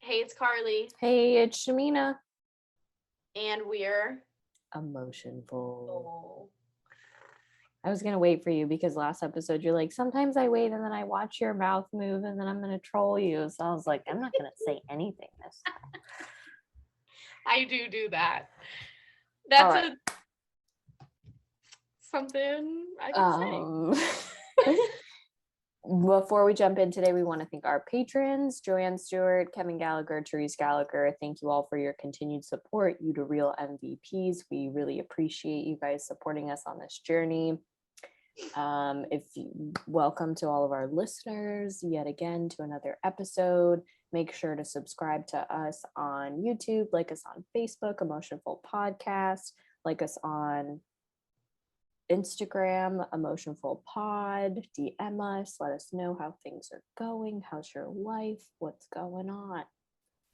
Hey, it's Karlie. Hey, it's Shamina. And we're Emotionful. I was gonna wait for you because last episode you're like, sometimes I wait and then I watch your mouth move and then I'm gonna troll you. So I was like, I'm not gonna say anything this time. I do that. That's right. Something I can say. Before we jump in today, we want to thank our patrons, Joanne Stewart, Kevin Gallagher, Therese Gallagher. Thank you all for your continued support. You the real MVPs. We really appreciate you guys supporting us on this journey. Welcome to all of our listeners yet again to another episode. Make sure to subscribe to us on YouTube, like us on Facebook, Emotionful Podcast, like us on Instagram, Emotionful Pod, DM us, let us know how things are going, how's your life, what's going on.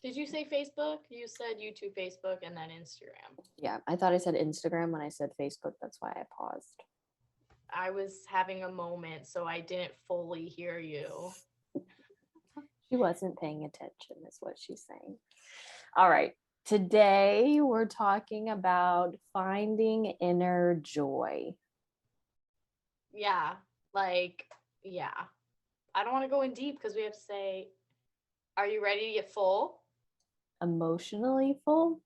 Did you say Facebook? You said YouTube, Facebook, and then Instagram. Yeah, I thought I said Instagram when I said Facebook, that's why I paused. I was having a moment, so I didn't fully hear you. She wasn't paying attention, is what she's saying. All right. Today, we're talking about finding inner joy. Yeah. I don't want to go in deep because we have to say, are you ready to get full? Emotionally full?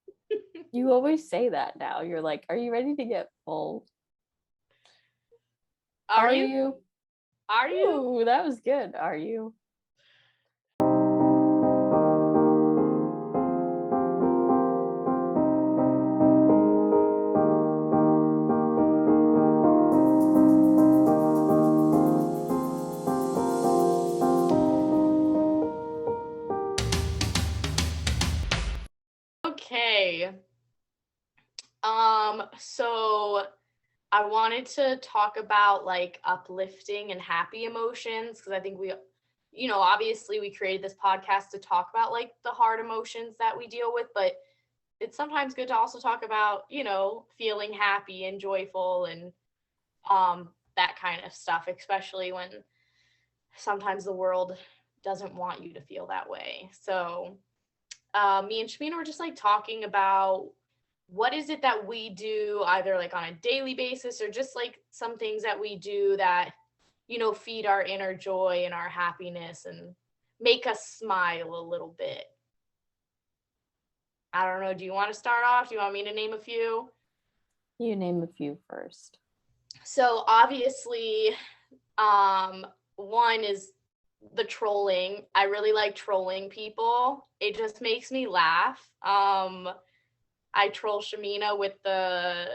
You always say that now. You're like, are you ready to get full? Are you? Are you? Ooh, that was good. Are you? Okay. So I wanted to talk about like uplifting and happy emotions because I think obviously we created this podcast to talk about like the hard emotions that we deal with, but it's sometimes good to also talk about, feeling happy and joyful and that kind of stuff, especially when sometimes the world doesn't want you to feel that way. So me and Shamina were just like talking about what is it that we do either like on a daily basis or just like some things that we do that, feed our inner joy and our happiness and make us smile a little bit. I don't know. Do you want to start off? Do you want me to name a few? You name a few first. So obviously, one is the trolling. I really like trolling people. It just makes me laugh. I troll Shamina with the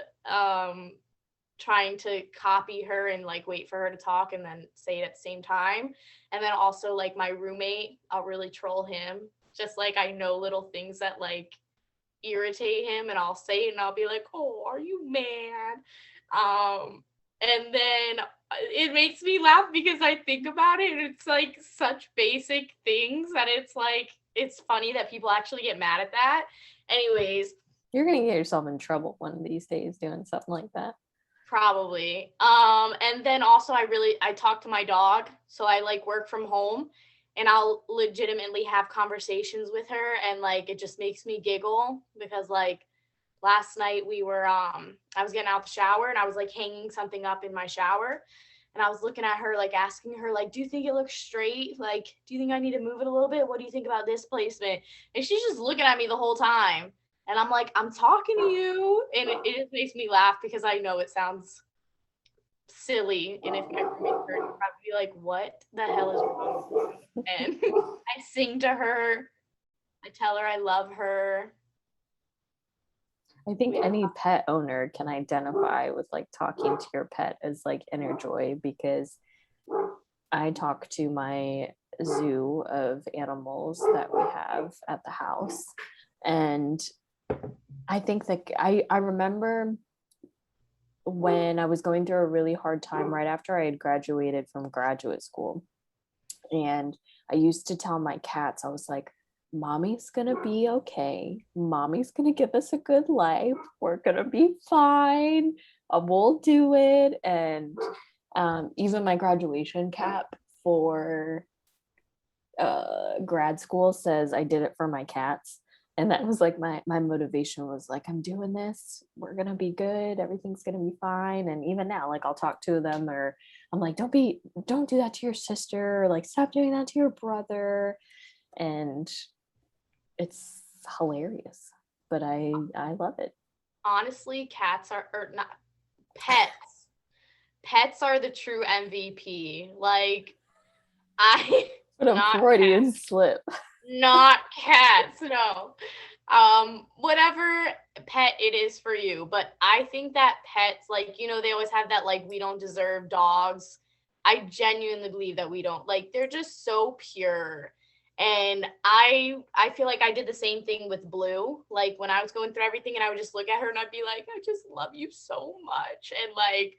trying to copy her and like wait for her to talk and then say it at the same time. And then also like my roommate, I'll really troll him. Just like I know little things that like irritate him and I'll say it and I'll be like, "Oh, are you mad?" And then it makes me laugh because I think about it and it's like such basic things that it's like it's funny that people actually get mad at that. Anyways, you're gonna get yourself in trouble one of these days doing something like that. Probably. And then also I talk to my dog, so I like work from home and I'll legitimately have conversations with her and like it just makes me giggle because like last night I was getting out the shower and I was like hanging something up in my shower and I was looking at her like asking her like, do you think it looks straight? Like, do you think I need to move it a little bit? What do you think about this placement? And she's just looking at me the whole time. And I'm like, I'm talking to you. And it just makes me laugh because I know it sounds silly. And if my roommate heard, he'd probably be like, what the hell is wrong with you? And I sing to her. I tell her I love her. I think any pet owner can identify with like talking to your pet as like inner joy because I talk to my zoo of animals that we have at the house. And I think that I remember when I was going through a really hard time right after I had graduated from graduate school. And I used to tell my cats, I was like, Mommy's gonna be okay. Mommy's gonna give us a good life. We're gonna be fine. We'll do it. And even my graduation cap for grad school says I did it for my cats. And that was like my motivation was like, I'm doing this, we're gonna be good, everything's gonna be fine. And even now, like I'll talk to them, or I'm like, don't do that to your sister, or like stop doing that to your brother. And it's hilarious, but I love it. Honestly, cats are, or not, pets. Pets are the true MVP. Like, I, But a not Freudian slip. not cats, no. Whatever pet it is for you, but I think that pets, like, you know, they always have that like we don't deserve dogs. I genuinely believe that we don't. Like, they're just so pure. And I feel like I did the same thing with Blue. Like, when I was going through everything, and I would just look at her and I'd be like, I just love you so much. And like,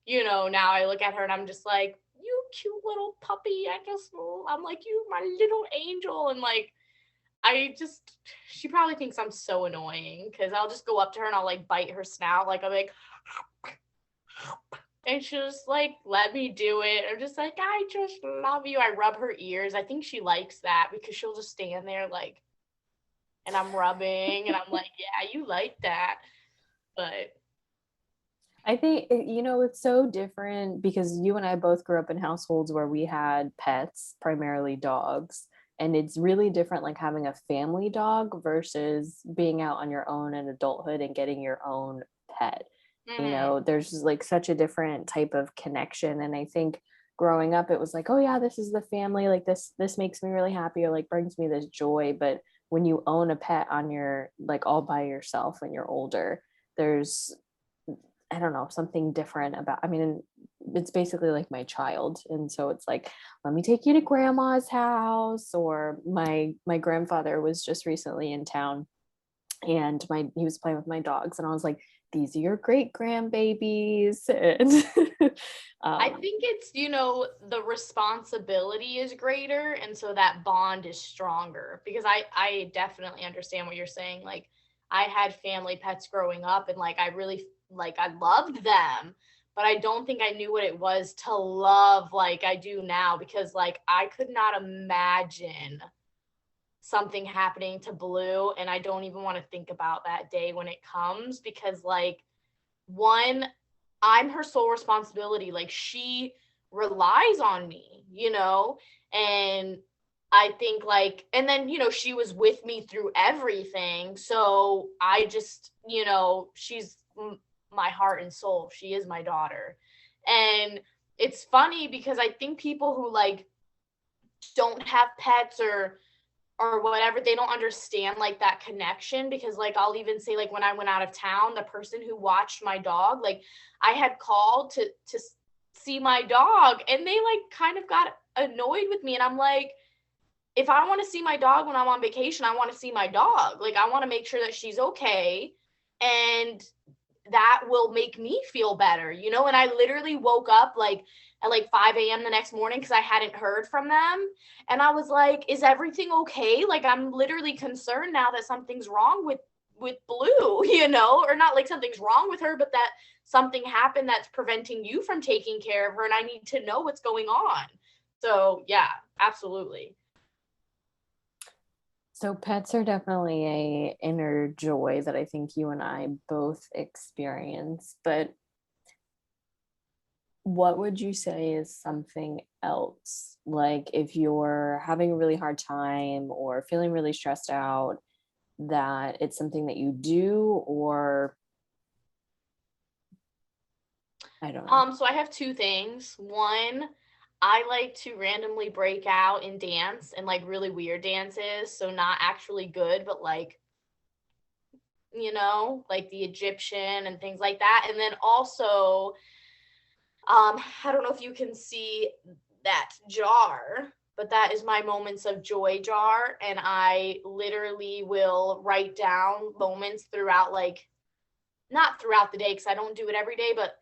you know, now I look at her and I'm just like, you cute little puppy. I'm like, you my little angel. And like, I just, she probably thinks I'm so annoying because I'll just go up to her and I'll like bite her snout. Like, I'm like, and she'll just like let me do it. I'm just like, I just love you. I rub her ears. I think she likes that because she'll just stand there like, and I'm rubbing and I'm like, yeah, you like that. But I think, you know, it's so different because you and I both grew up in households where we had pets, primarily dogs. And it's really different, like having a family dog versus being out on your own in adulthood and getting your own pet. You mm-hmm. know, there's just like such a different type of connection. And I think growing up, it was like, oh yeah, this is the family. Like this makes me really happy, or like brings me this joy. But when you own a pet on your, like all by yourself when you're older, there's, I don't know, something different about, I mean, it's basically like my child. And so it's like, let me take you to grandma's house. Or my grandfather was just recently in town, and he was playing with my dogs, and I was like, these are your great grandbabies. And I think it's, you know, the responsibility is greater. And so that bond is stronger because I definitely understand what you're saying. Like, I had family pets growing up and like, I really, like, I loved them, but I don't think I knew what it was to love like I do now because like, I could not imagine something happening to Blue. And I don't even want to think about that day when it comes because like, one, I'm her sole responsibility. Like, she relies on me, you know? And I think like, and then, you know, she was with me through everything. So I just, you know, she's my heart and soul. She is my daughter. And it's funny because I think people who like don't have pets or whatever, they don't understand like that connection because like I'll even say like when I went out of town, the person who watched my dog, like I had called to see my dog and they like kind of got annoyed with me, and I'm like, if I want to see my dog when I'm on vacation, I want to see my dog. Like, I want to make sure that she's okay, and that will make me feel better, you know? And I literally woke up like at like 5 a.m. the next morning because I hadn't heard from them. And I was like, is everything okay? Like, I'm literally concerned now that something's wrong with Blue, you know? Or not like something's wrong with her, but that something happened that's preventing you from taking care of her, and I need to know what's going on. So yeah, absolutely. so pets are definitely a inner joy that I think you and I both experience. But what would you say is something else? Like if you're having a really hard time or feeling really stressed out, that it's something that you do, or I don't know. So I have two things. One, I like to randomly break out and dance and like really weird dances. So not actually good, but like, you know, like the Egyptian and things like that. And then also, I don't know if you can see that jar, but that is my moments of joy jar. And I literally will write down moments throughout, like, not throughout the day, because I don't do it every day, but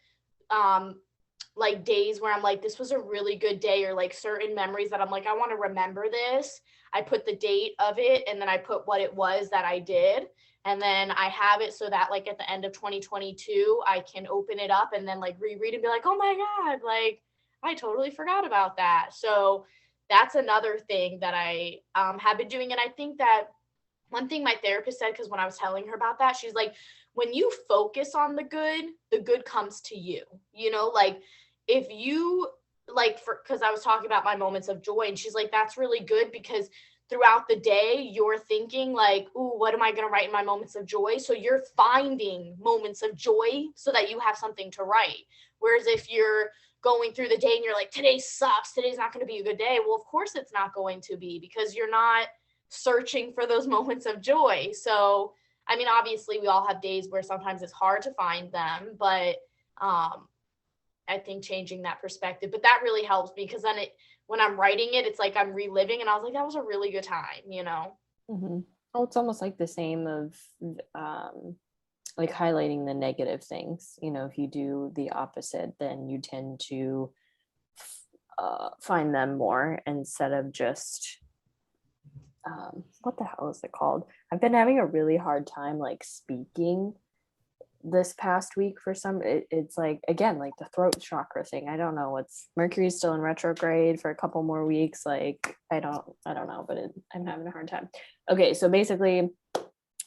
like days where I'm like, this was a really good day, or like certain memories that I'm like, I want to remember this. I put the date of it and then I put what it was that I did. And then I have it so that like at the end of 2022, I can open it up and then like reread and be like, oh my God, like I totally forgot about that. So that's another thing that I have been doing. And I think that one thing my therapist said, because when I was telling her about that, she's like, when you focus on the good comes to you, you know, like if you like, because I was talking about my moments of joy, and she's like, that's really good because throughout the day, you're thinking like, ooh, what am I going to write in my moments of joy? So you're finding moments of joy so that you have something to write. Whereas if you're going through the day and you're like, today sucks, today's not going to be a good day. Well, of course it's not going to be, because you're not searching for those moments of joy. So, I mean, obviously we all have days where sometimes it's hard to find them, but I think changing that perspective, but that really helps because then when I'm writing it, it's like I'm reliving, and I was like, that was a really good time, you know? Mm-hmm. Oh, it's almost like the same of like highlighting the negative things. You know, if you do the opposite, then you tend to find them more instead of just what the hell is it called? I've been having a really hard time like speaking this past week for it's like, again, like the throat chakra thing. I don't know, what's Mercury's still in retrograde for a couple more weeks. Like I don't know, but I'm having a hard time. Okay, so basically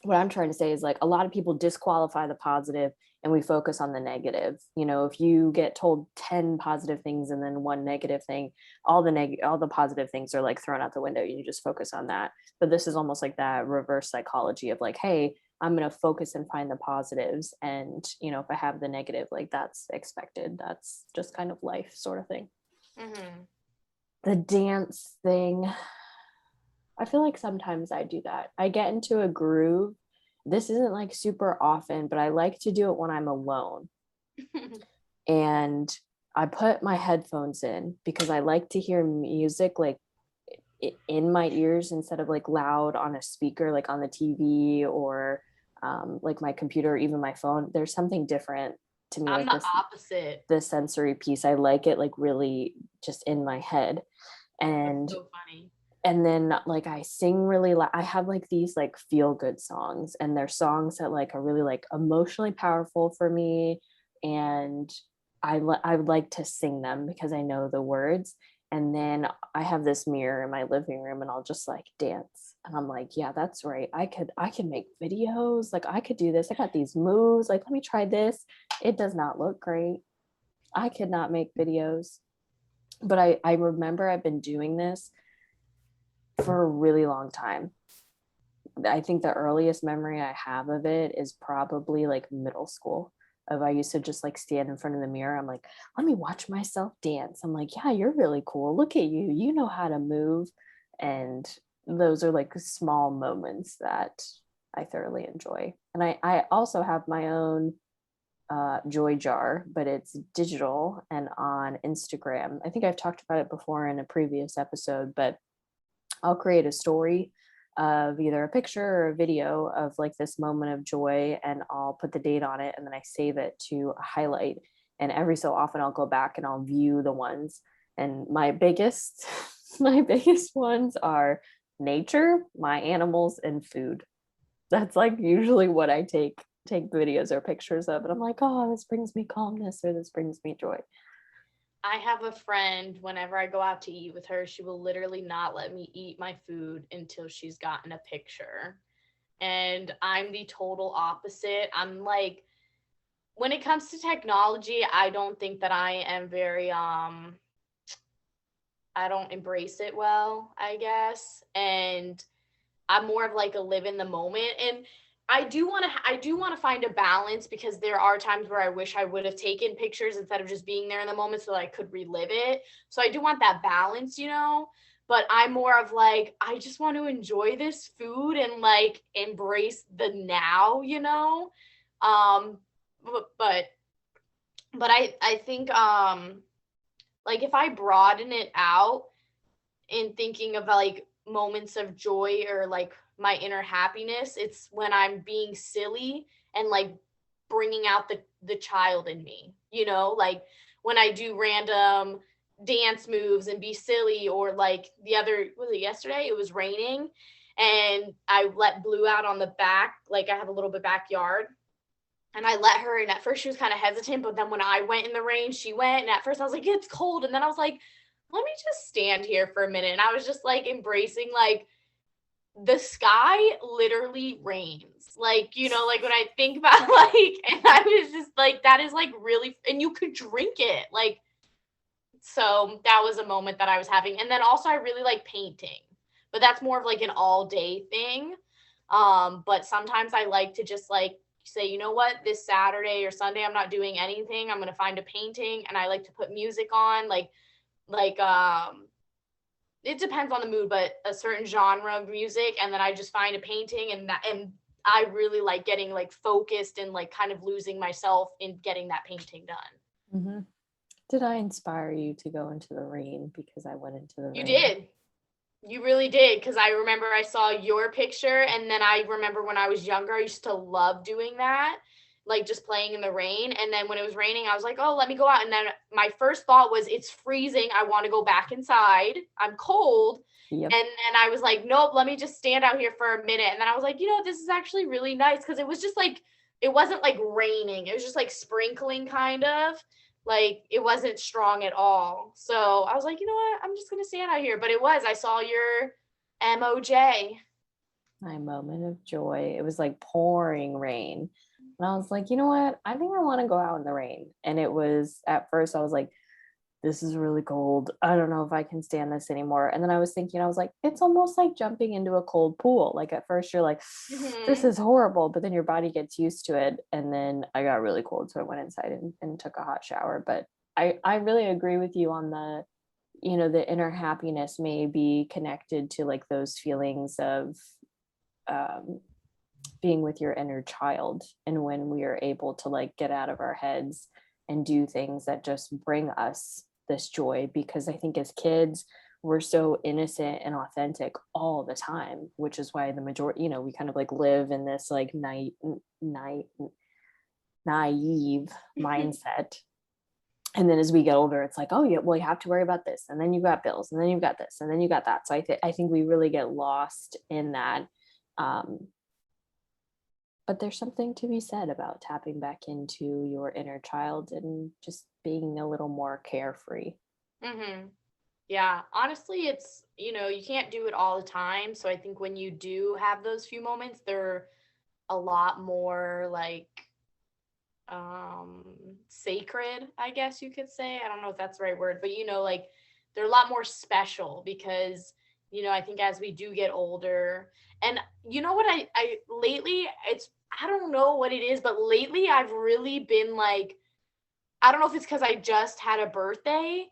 what I'm trying to say is like a lot of people disqualify the positive and we focus on the negative. You know, if you get told 10 positive things and then one negative thing, all the positive things are like thrown out the window. You just focus on that. But this is almost like that reverse psychology of like, hey, I'm going to focus and find the positives. And, you know, if I have the negative, like that's expected. That's just kind of life sort of thing. Mm-hmm. The dance thing, I feel like sometimes I do that. I get into a groove. This isn't like super often, but I like to do it when I'm alone. And I put my headphones in because I like to hear music like in my ears instead of like loud on a speaker, like on the TV or like my computer or even my phone. There's something different to me. I'm Like the this, opposite. the sensory piece, I like it like really just in my head. That's And so funny. and then like I sing really loud. I have like these like feel good songs, and they're songs that like are really like emotionally powerful for me, and I would like to sing them because I know the words. And then I have this mirror in my living room and I'll just like dance. And I'm like, yeah, that's right. I could make videos. Like I could do this. I got these moves. Like, let me try this. It does not look great. I could not make videos. But I remember I've been doing this for a really long time. I think the earliest memory I have of it is probably like middle school. Of I used to just like stand in front of the mirror. I'm like, let me watch myself dance. I'm like, yeah, you're really cool. Look at you. You know how to move. And those are like small moments that I thoroughly enjoy. And I also have my own joy jar, but it's digital and on Instagram. I think I've talked about it before in a previous episode, but I'll create a story of either a picture or a video of like this moment of joy, and I'll put the date on it and then I save it to a highlight. And every so often I'll go back and I'll view the ones. And my biggest my biggest ones are nature, my animals, and food. That's like usually what I take videos or pictures of. And I'm like, oh, this brings me calmness or this brings me joy. I have a friend, whenever I go out to eat with her, she will literally not let me eat my food until she's gotten a picture. And I'm the total opposite. I'm like, when it comes to technology, I don't think that I am very I don't embrace it well, I guess. And I'm more of like a live in the moment. And I do want to find a balance, because there are times where I wish I would have taken pictures instead of just being there in the moment so that I could relive it. So I do want that balance, you know, but I'm more of like, I just want to enjoy this food and like embrace the now, you know. Um but I think like if I broaden it out in thinking of like moments of joy or like my inner happiness, it's when I'm being silly and like bringing out the child in me, you know, like when I do random dance moves and be silly, or like the other, was it yesterday, it was raining and I let Blue out on the back, like I have a little bit backyard, and I let her, and at first she was kind of hesitant, but then when I went in the rain, she went, and at first I was like, it's cold, and then I was like, let me just stand here for a minute. And I was just like embracing, like, the sky literally rains. Like, you know, like when I think about like, and I was just like, that is like really, and you could drink it. Like, so that was a moment that I was having. And then also I really like painting, but that's more of like an all day thing. But sometimes I like to just like say, you know what, this Saturday or Sunday, I'm not doing anything. I'm going to find a painting, and I like to put music on, like, it depends on the mood, but a certain genre of music. And then I just find a painting, and I really like getting like focused and like kind of losing myself in getting that painting done. Mm-hmm. Did I inspire you to go into the rain? Because I went into the rain. You did. You really did, because I remember I saw your picture, and then I remember when I was younger, I used to love doing that, like just playing in the rain. And then when it was raining, I was like, oh, let me go out. And then my first thought was, it's freezing. I want to go back inside. I'm cold. Yep. And I was like, nope, let me just stand out here for a minute. And then I was like, you know, this is actually really nice, because it was just like, it wasn't like raining. It was just like sprinkling kind of. Like, it wasn't strong at all. So I was like, you know what? I'm just going to stand out here. But I saw your MOJ. My moment of joy. It was like pouring rain. And I was like, you know what? I think I want to go out in the rain. And it was, at first, I was like, this is really cold. I don't know if I can stand this anymore. And then I was thinking, I was like, it's almost like jumping into a cold pool. Like at first you're like, this is horrible, but then your body gets used to it. And then I got really cold. So I went inside and took a hot shower. But I really agree with you on the, you know, the inner happiness may be connected to like those feelings of being with your inner child. And when we are able to like get out of our heads and do things that just bring us this joy, because I think as kids we're so innocent and authentic all the time, which is why the majority, you know, we kind of like live in this like naive mindset. And then as we get older, it's like, oh yeah, well, you have to worry about this, and then you've got bills, and then you've got this, and then you got that. So I think we really get lost in that. But there's something to be said about tapping back into your inner child and just being a little more carefree. Mm-hmm. Yeah, honestly, it's, you know, you can't do it all the time. So I think when you do have those few moments, they're a lot more like sacred, I guess you could say. I don't know if that's the right word, but you know, like they're a lot more special, because, you know, I think as we do get older, and you know what, I lately, it's, I don't know what it is, but lately I've really been like, I don't know if it's because I just had a birthday,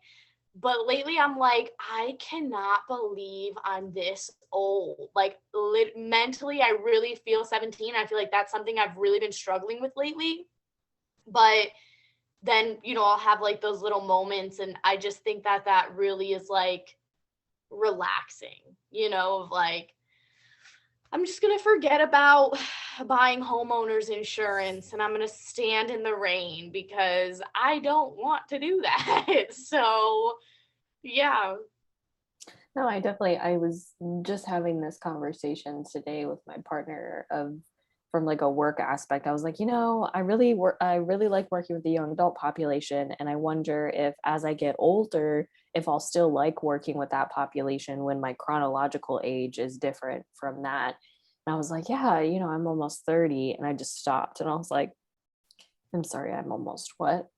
but lately I'm like, I cannot believe I'm this old. Like, mentally, I really feel 17. I feel like that's something I've really been struggling with lately. But then, you know, I'll have like those little moments, and I just think that that really is like relaxing, you know, of like, I'm just going to forget about buying homeowners insurance, and I'm going to stand in the rain because I don't want to do that. So, yeah. No, I was just having this conversation today with my partner of from like a work aspect. I was like, you know, I really like working with the young adult population. And I wonder if as I get older, if I'll still like working with that population when my chronological age is different from that. And I was like, yeah, you know, I'm almost 30. And I just stopped and I was like, I'm sorry, I'm almost what?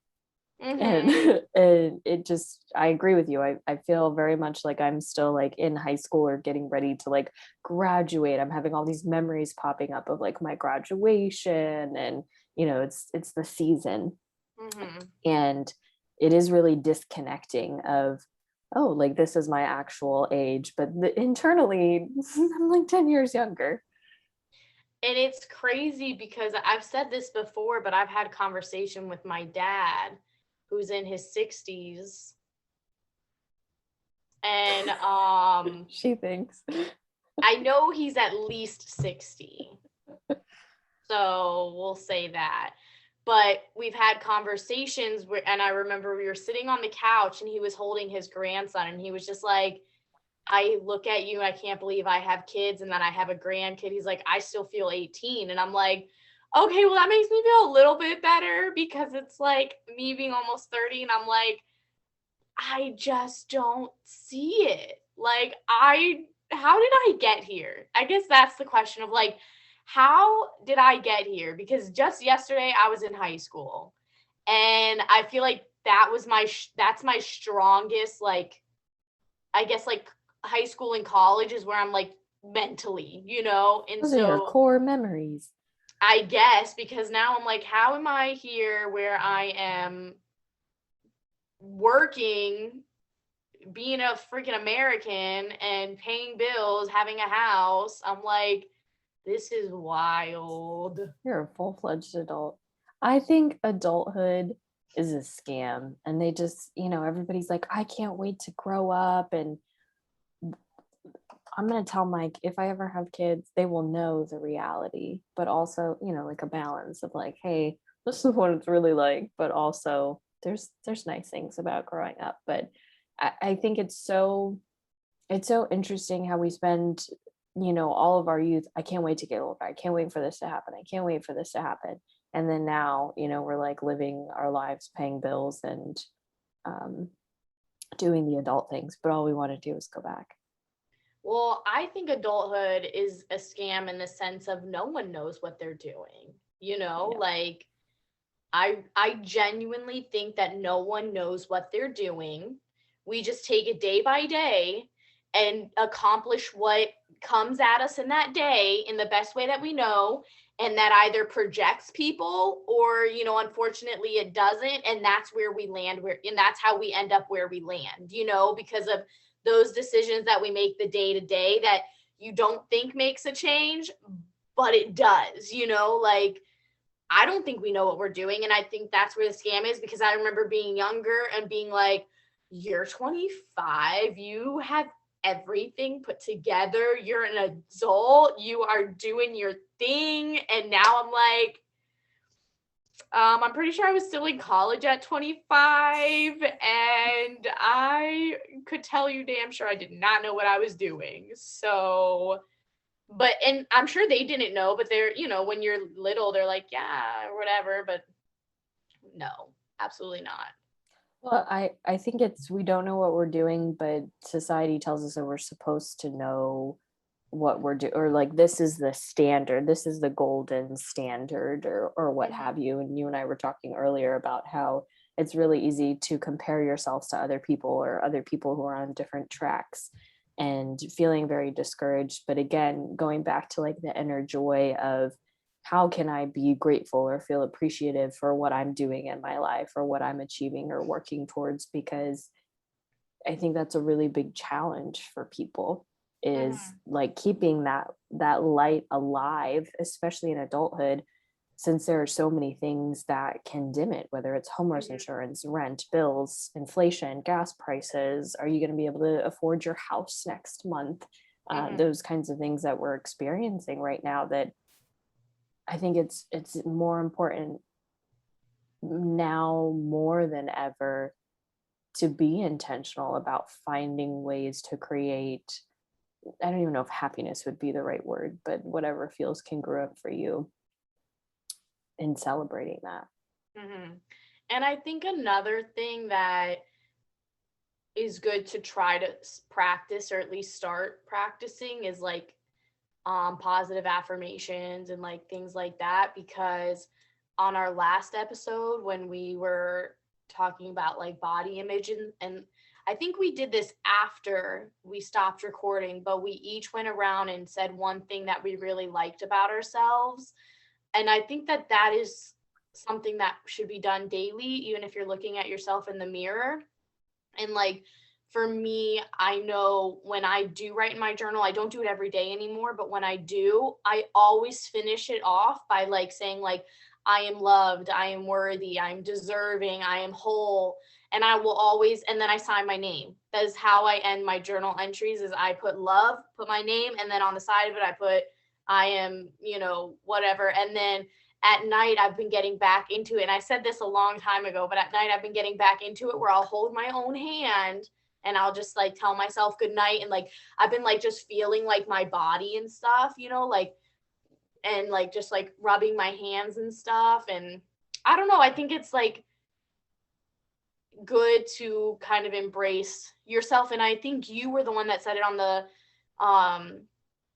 And and it just, I agree with you. I feel very much like I'm still like in high school or getting ready to like graduate. I'm having all these memories popping up of like my graduation, and you know, it's the season. And it is really disconnecting of, oh, like this is my actual age, but internally I'm like 10 years younger. And it's crazy because I've said this before, but I've had conversation with my dad who's in his 60s. And She thinks. I know he's at least 60. So we'll say that. But we've had conversations where, and I remember we were sitting on the couch and he was holding his grandson, and he was just like, I look at you and I can't believe I have kids and that I have a grandkid. He's like, I still feel 18. And I'm like, okay, well, that makes me feel a little bit better, because it's like me being almost 30. And I'm like, I just don't see it. Like, how did I get here? I guess that's the question of like, how did I get here? Because just yesterday I was in high school, and I feel like that's my strongest, like, I guess, like, high school and college is where I'm like mentally, and Those are your so core memories. I guess because now I'm like, how am I here where I am working, being a freaking American and paying bills, having a house? I'm like, this is wild. You're a full-fledged adult. I think adulthood is a scam, and they just, everybody's like, I can't wait to grow up. And I'm going to tell Mike, if I ever have kids, they will know the reality, but also, like a balance of like, hey, this is what it's really like, but also there's nice things about growing up. But I think it's so interesting how we spend, all of our youth. I can't wait to get older. I can't wait for this to happen. I can't wait for this to happen. And then now, we're like living our lives, paying bills, and um, doing the adult things, but all we want to do is go back. Well, I think adulthood is a scam in the sense of no one knows what they're doing. Yeah. Like, I genuinely think that no one knows what they're doing. We just take it day by day and accomplish what comes at us in that day in the best way that we know, and that either projects people or, unfortunately it doesn't, and that's where we land, and that's how we end up where we land, because of those decisions that we make the day to day that you don't think makes a change, but it does, like, I don't think we know what we're doing. And I think that's where the scam is, because I remember being younger and being like, you're 25, you have everything put together, you're an adult, you are doing your thing. And now I'm like, I'm pretty sure I was still in college at 25, and I could tell you damn sure I did not know what I was doing. So, and I'm sure they didn't know, but they're, when you're little, they're like, yeah, or whatever. But no, absolutely not. Well, I think it's, we don't know what we're doing, but society tells us that we're supposed to know what we're doing, or like this is the standard, this is the golden standard, or what Mhm. have you. And you and I were talking earlier about how it's really easy to compare yourselves to other people, or other people who are on different tracks, and feeling very discouraged. But again, going back to like the inner joy of how can I be grateful or feel appreciative for what I'm doing in my life, or what I'm achieving or working towards, because I think that's a really big challenge for people, is Mhm. like keeping that light alive, especially in adulthood, since there are so many things that can dim it, whether it's homeowners Mhm. insurance, rent, bills, inflation, gas prices. Are you going to be able to afford your house next month? Mhm. Those kinds of things that we're experiencing right now, that I think it's more important now more than ever to be intentional about finding ways to create, I don't even know if happiness would be the right word, but whatever feels congruent for you, in celebrating that. Mhm. And I think another thing that is good to try to practice, or at least start practicing, is like positive affirmations and like things like that. Because on our last episode, when we were talking about like body image, and I think we did this after we stopped recording, but we each went around and said one thing that we really liked about ourselves. And I think that that is something that should be done daily, even if you're looking at yourself in the mirror. And like, for me, I know when I do write in my journal, I don't do it every day anymore, but when I do, I always finish it off by like saying like, I am loved, I am worthy, I'm deserving, I am whole. And I will always, and then I sign my name. That is how I end my journal entries, is I put love, put my name, and then on the side of it I put I am, whatever. And then at night I've been getting back into it. And I said this a long time ago, but at night I've been getting back into it where I'll hold my own hand and I'll just like tell myself good night. And like, I've been like just feeling like my body and stuff, like, and like just like rubbing my hands and stuff. And I don't know, I think it's like, good to kind of embrace yourself. And I think you were the one that said it on the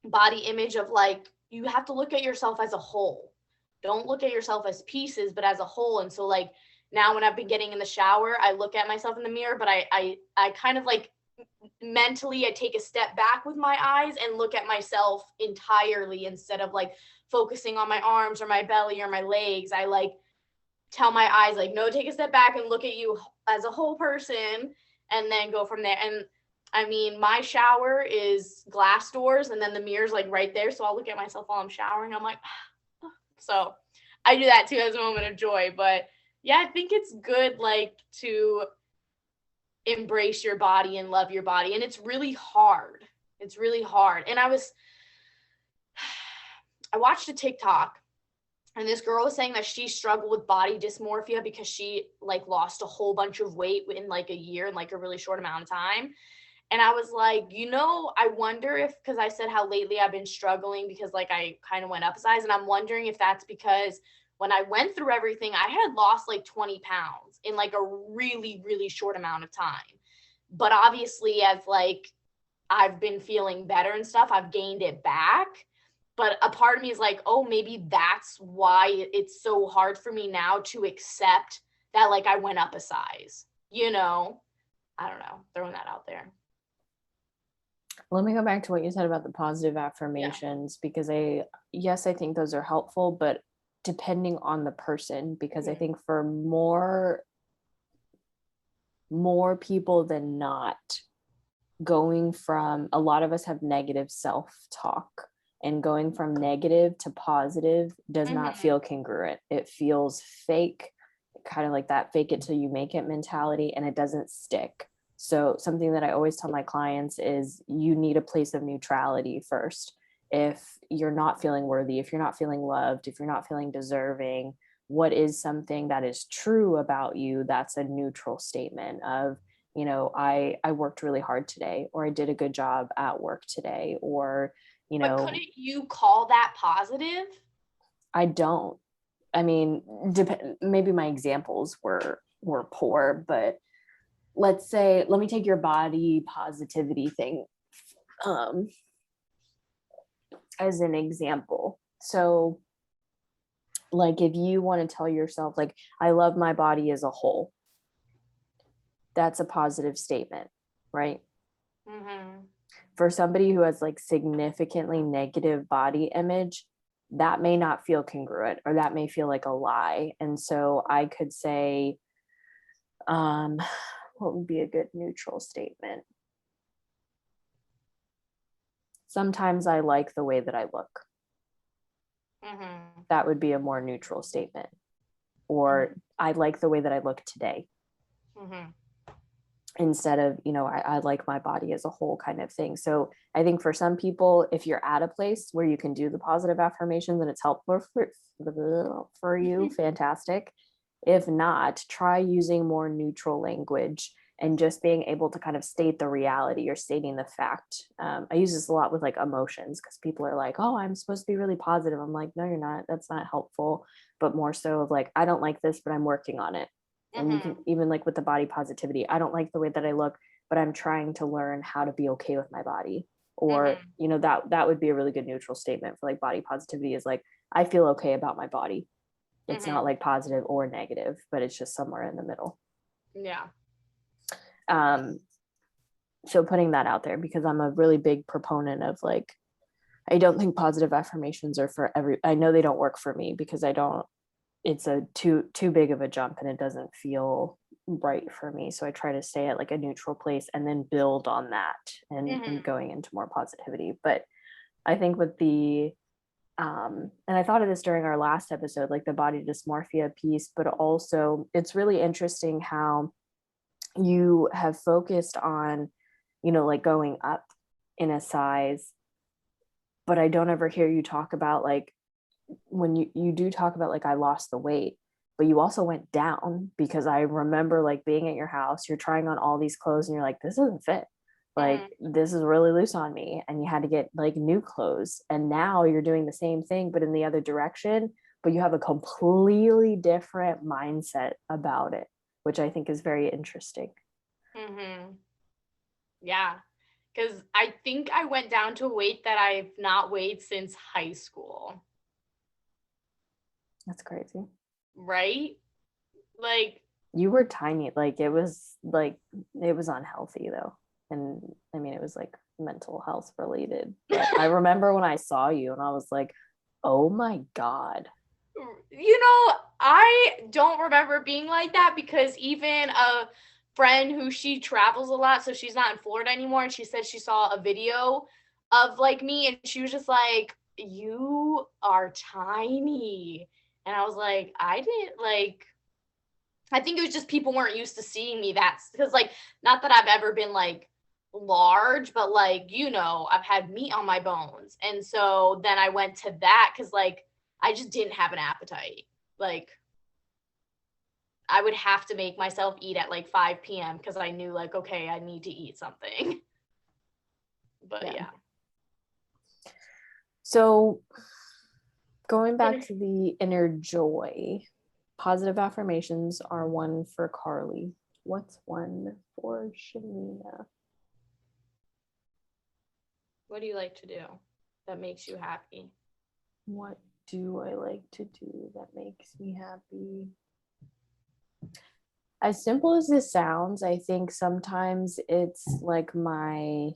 body image of like, you have to look at yourself as a whole. Don't look at yourself as pieces, but as a whole. And so like now when I've been getting in the shower, I look at myself in the mirror, but I kind of like mentally I take a step back with my eyes and look at myself entirely instead of like focusing on my arms or my belly or my legs. I like tell my eyes like, no, take a step back and look at you as a whole person and then go from there. And I mean, my shower is glass doors and then the mirror's like right there. So I'll look at myself while I'm showering. I'm like, so I do that too as a moment of joy. But yeah, I think it's good like to embrace your body and love your body. And it's really hard. It's really hard. And I watched a TikTok and this girl was saying that she struggled with body dysmorphia because she like lost a whole bunch of weight in like a year in like a really short amount of time. And I was like, you know, I wonder if, because I said how lately I've been struggling because like I kind of went up a size. And I'm wondering if that's because when I went through everything, I had lost like 20 pounds in like a really, really short amount of time. But obviously, as like I've been feeling better and stuff, I've gained it back. But a part of me is like, oh, maybe that's why it's so hard for me now to accept that like I went up a size, you know? I don't know, throwing that out there. Let me go back to what you said about the positive affirmations, because I think those are helpful, but depending on the person, because I think for more people than not, going from, a lot of us have negative self-talk, and going from negative to positive does not feel congruent. It feels fake, kind of like that fake it till you make it mentality, and it doesn't stick. So something that I always tell my clients is you need a place of neutrality first. If you're not feeling worthy, if you're not feeling loved, if you're not feeling deserving, what is something that is true about you that's a neutral statement of, you know, I worked really hard today, or I did a good job at work today, or, you know. But couldn't you call that positive? I don't. I mean, maybe my examples were poor, but let's say, let me take your body positivity thing as an example. So like if you want to tell yourself like, I love my body as a whole, that's a positive statement, right? For somebody who has like significantly negative body image, that may not feel congruent, or that may feel like a lie. And so I could say, what would be a good neutral statement? Sometimes I like the way that I look. That would be a more neutral statement. Or I like the way that I look today. Instead of, you know, I like my body as a whole kind of thing. So I think for some people, if you're at a place where you can do the positive affirmations and it's helpful for you, fantastic. If not, try using more neutral language and just being able to kind of state the reality or stating the fact. I use this a lot with like emotions, because people are like, oh, I'm supposed to be really positive. I'm like, no, you're not. That's not helpful. But more so of like, I don't like this, but I'm working on it. And you can even like with the body positivity, I don't like the way that I look, but I'm trying to learn how to be okay with my body. Or, you know, that would be a really good neutral statement for like body positivity, is like, I feel okay about my body. It's not like positive or negative, but it's just somewhere in the middle. Yeah. So putting that out there, because I'm a really big proponent of like, I don't think positive affirmations are for I know they don't work for me, because it's a too big of a jump and it doesn't feel right for me. So I try to stay at like a neutral place and then build on that and going into more positivity. But I think with the, and I thought of this during our last episode, like the body dysmorphia piece, but also it's really interesting how you have focused on, you know, like going up in a size, but I don't ever hear you talk about like, when you do talk about like, I lost the weight, but you also went down, because I remember like being at your house, you're trying on all these clothes and you're like, this doesn't fit. Like, this is really loose on me. And you had to get like new clothes. And now you're doing the same thing, but in the other direction, but you have a completely different mindset about it. which I think is very interesting. Mm-hmm. Yeah. Because I think I went down to a weight that I've not weighed since high school. That's crazy. Right? Like, You were tiny. Like it was unhealthy though. And I mean, it was like mental health related. But I remember when I saw you and I was like, oh my God. I don't remember being like that because even a friend who she travels a lot, so she's not in Florida anymore, and she said she saw a video of like me and she was just like, you are tiny. And I was like, I didn't like, I think it was just people weren't used to seeing me. That's because, like, not that I've ever been like large, but like, I've had meat on my bones. And so then I went to that because, like, I just didn't have an appetite. Like, I would have to make myself eat at like 5 p.m. because I knew, like, okay, I need to eat something. But yeah. So going back to the inner joy, positive affirmations are one for Karlie. What's one for Shamina? What do you like to do that makes you happy? What do I like to do that makes me happy? As simple as this sounds, I think sometimes it's like my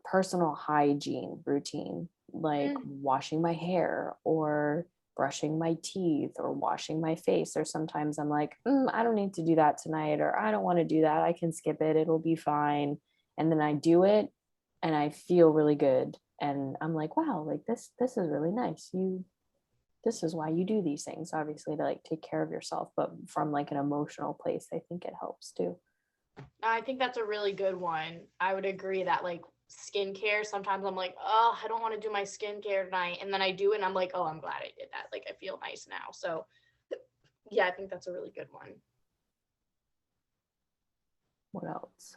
personal hygiene routine, like washing my hair or brushing my teeth or washing my face. Or sometimes I'm like, I don't need to do that tonight, or I don't want to do that. I can skip it. It'll be fine. And then I do it and I feel really good. And I'm like, wow, like this is really nice. This is why you do these things, obviously, to like take care of yourself, but from like an emotional place, I think it helps too. I think that's a really good one. I would agree that, like, skincare, sometimes I'm like, oh, I don't want to do my skincare tonight. And then I do it and I'm like, oh, I'm glad I did that. Like, I feel nice now. So, yeah, I think that's a really good one. What else?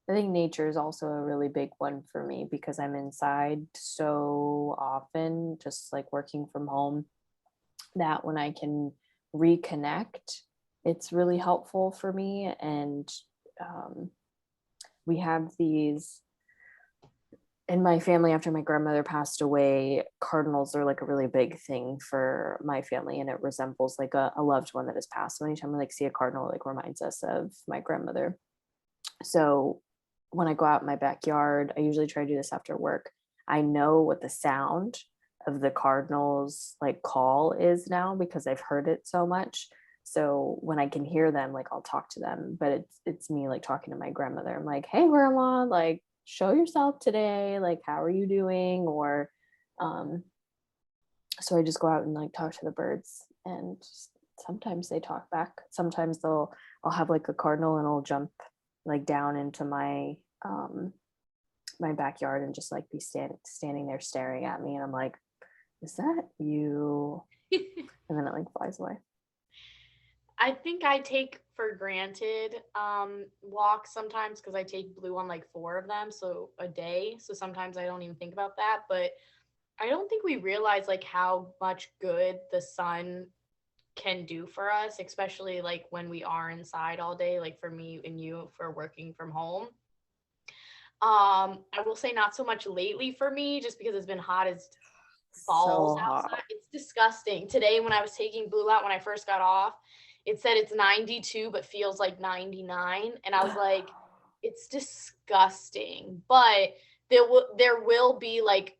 I think nature is also a really big one for me because I'm inside so often, just like working from home, that when I can reconnect, it's really helpful for me. And we have these in my family. After my grandmother passed away, cardinals are like a really big thing for my family, and it resembles like a loved one that has passed. So anytime we like see a cardinal, it like reminds us of my grandmother. So when I go out in my backyard, I usually try to do this after work. I know what the sound of the cardinals like call is now because I've heard it so much. So when I can hear them, like I'll talk to them, but it's me like talking to my grandmother. I'm like, hey grandma, like show yourself today, like how are you doing? Or so I just go out and like talk to the birds, and sometimes they talk back. Sometimes I'll have like a cardinal and it'll jump like down into my backyard and just like be standing there staring at me, and I'm like, is that you? And then it like flies away. I think I take for granted walks sometimes because I take Blue on like 4 of them, so a day. So sometimes I don't even think about that. But I don't think we realize like how much good the sun can do for us, especially like when we are inside all day, like for me and you for working from home. I will say not so much lately for me, just because it's been hot as balls So outside. hot. It's disgusting. Today when I was taking Blue out when I first got off, it said it's 92 but feels like 99, and I was like, it's disgusting. But there will be like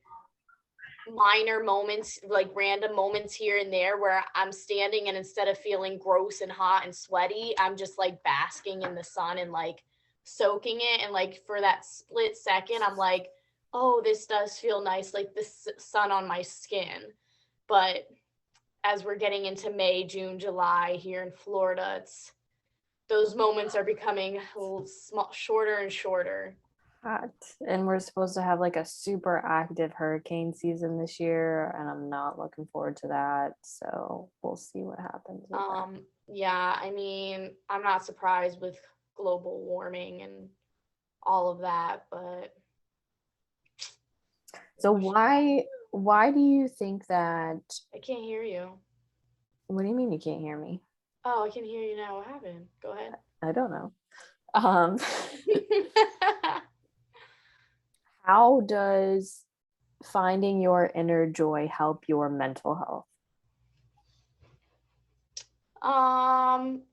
minor moments, like random moments here and there where I'm standing and instead of feeling gross and hot and sweaty, I'm just like basking in the sun and like soaking it. And like for that split second, I'm like, oh, this does feel nice, like the sun on my skin. But as we're getting into May, June, July here in Florida, it's those moments are becoming a little small, shorter and shorter. Hot. And we're supposed to have like a super active hurricane season this year, and I'm not looking forward to that. So we'll see what happens with that. Yeah, I mean, I'm not surprised with global warming and all of that, but So why do you think that? I can't hear you. What do you mean you can't hear me? Oh, I can hear you now. What happened? Go ahead. I don't know. Um, how does finding your inner joy help your mental health?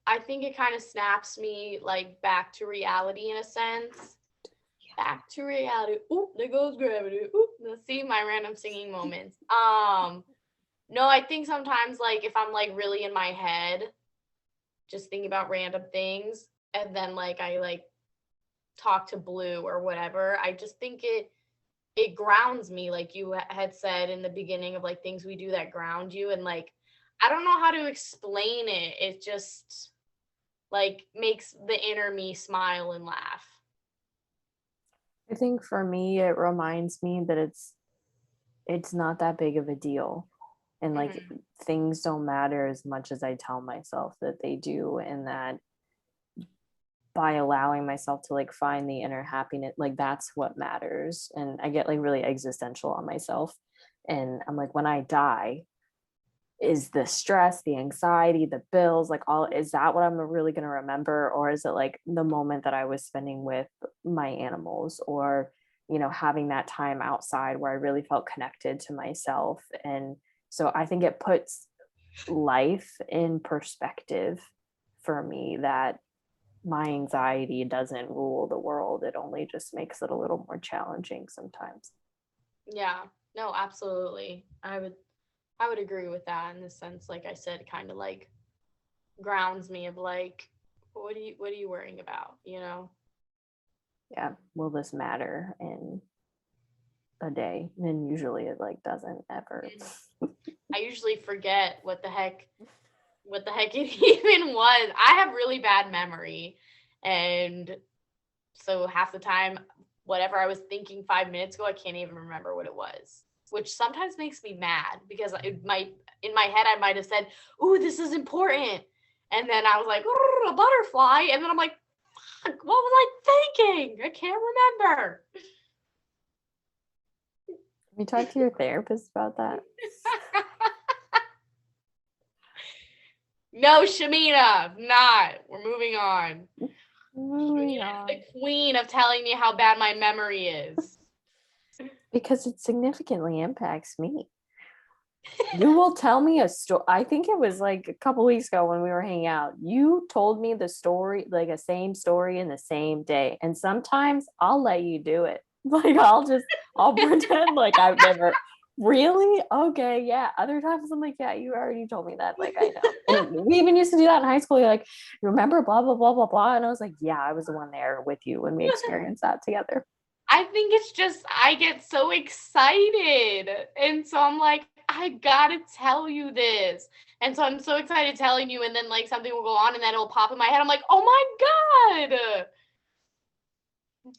I think it kind of snaps me like back to reality in a sense. Back to reality. Oop, there goes gravity. Oop, let's see my random singing moments. No, I think sometimes like if I'm like really in my head, just thinking about random things, and then like I like talk to Blue or whatever, I just think it grounds me, like you had said in the beginning, of like things we do that ground you, and like I don't know how to explain it. It just like makes the inner me smile and laugh. I think for me, it reminds me that it's not that big of a deal, and like Mm-hmm. things don't matter as much as I tell myself that they do, and that by allowing myself to like find the inner happiness, like that's what matters. And I get like really existential on myself, and I'm like, when I die, is the stress, the anxiety, the bills, like all, is that what I'm really going to remember? Or is it like the moment that I was spending with my animals, or, having that time outside where I really felt connected to myself? And so I think it puts life in perspective for me, that my anxiety doesn't rule the world. It only just makes it a little more challenging sometimes. Yeah, no, absolutely. I would agree with that in the sense, like I said, kind of like grounds me of like, what are you worrying about, you know? Yeah. Will this matter in a day? And usually it like doesn't ever. I usually forget what the heck it even was. I have really bad memory, and so half the time, whatever I was thinking 5 minutes ago, I can't even remember what it was, which sometimes makes me mad because it might, in my head, I might have said, "Ooh, this is important," and then I was like, "A butterfly," and then I'm like, "Fuck, what was I thinking? I can't remember." Have you talked to your therapist about that? No, Shamina, not. We're moving on. Moving Shamina is on. the queen of telling me how bad my memory is. Because it significantly impacts me. You will tell me a story. I think it was like a couple weeks ago when we were hanging out. You told me the story, like a same story in the same day. And sometimes I'll let you do it. Like I'll pretend like I've never really, okay, yeah. Other times I'm like, yeah, you already told me that. Like I know. And we even used to do that in high school. You're like, remember blah blah blah blah blah. And I was like, yeah, I was the one there with you when we experienced that together. I think it's just I get so excited. And so I'm like, I gotta tell you this. And so I'm so excited telling you, and then like something will go on and then it'll pop in my head. I'm like, oh my God.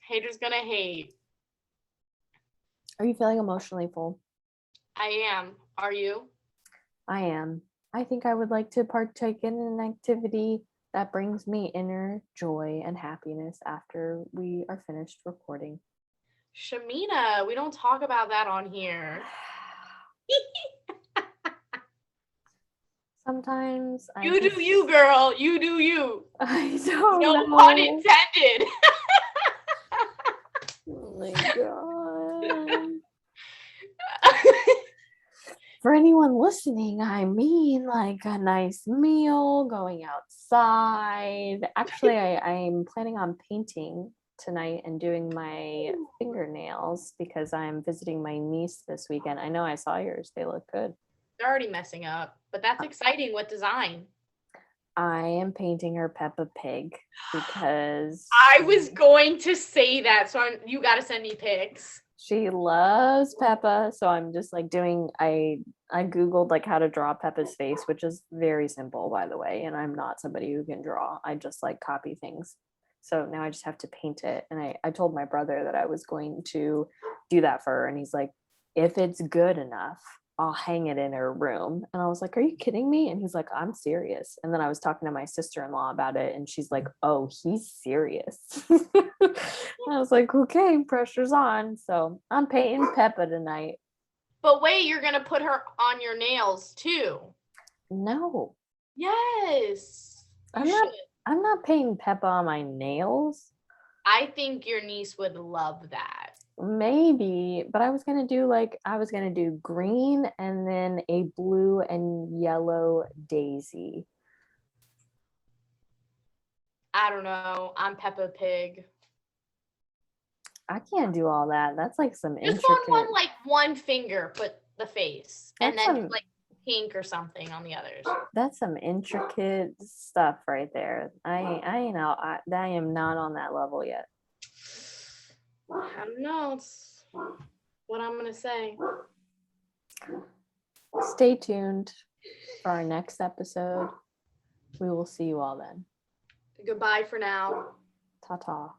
Haters gonna hate. Are you feeling emotionally full? I am. Are you? I am. I think I would like to partake in an activity that brings me inner joy and happiness after we are finished recording. Shamina, we don't talk about that on here. Sometimes I You do you, just, girl. You do you. I don't No pun know. intended. Oh my God. For anyone listening, I mean like a nice meal, going outside. Actually, I'm planning on painting tonight and doing my fingernails because I'm visiting my niece this weekend. I know I saw yours, they look good. They're already messing up, but that's exciting. What design? I am painting her Peppa Pig because I was going to say that, so you got to send me pics. she loves Peppa. So I'm just like I googled like how to draw Peppa's face, which is very simple by the way, and I'm not somebody who can draw. I just like copy things. So now I just have to paint it. And I told my brother that I was going to do that for her, and he's like, if it's good enough, I'll hang it in her room. And I was like, are you kidding me? And he's like, I'm serious. And then I was talking to my sister-in-law about it, and she's like, oh, he's serious. I was like, okay, pressure's on. So I'm painting Peppa tonight. But wait, you're going to put her on your nails too. No, Yes. You should. I'm not paying Peppa on my nails. I think your niece would love that. Maybe, but I was gonna do green and then a blue and yellow daisy. I don't know. I'm Peppa Pig. I can't do all that. That's like some Just on intricate. like one finger, put the face, and That's then some like pink or something on the others. that's some intricate stuff right there. I am not on that level yet. I don't know. It's what I'm gonna say. Stay tuned for our next episode. We will see you all then. Goodbye for now. Ta ta.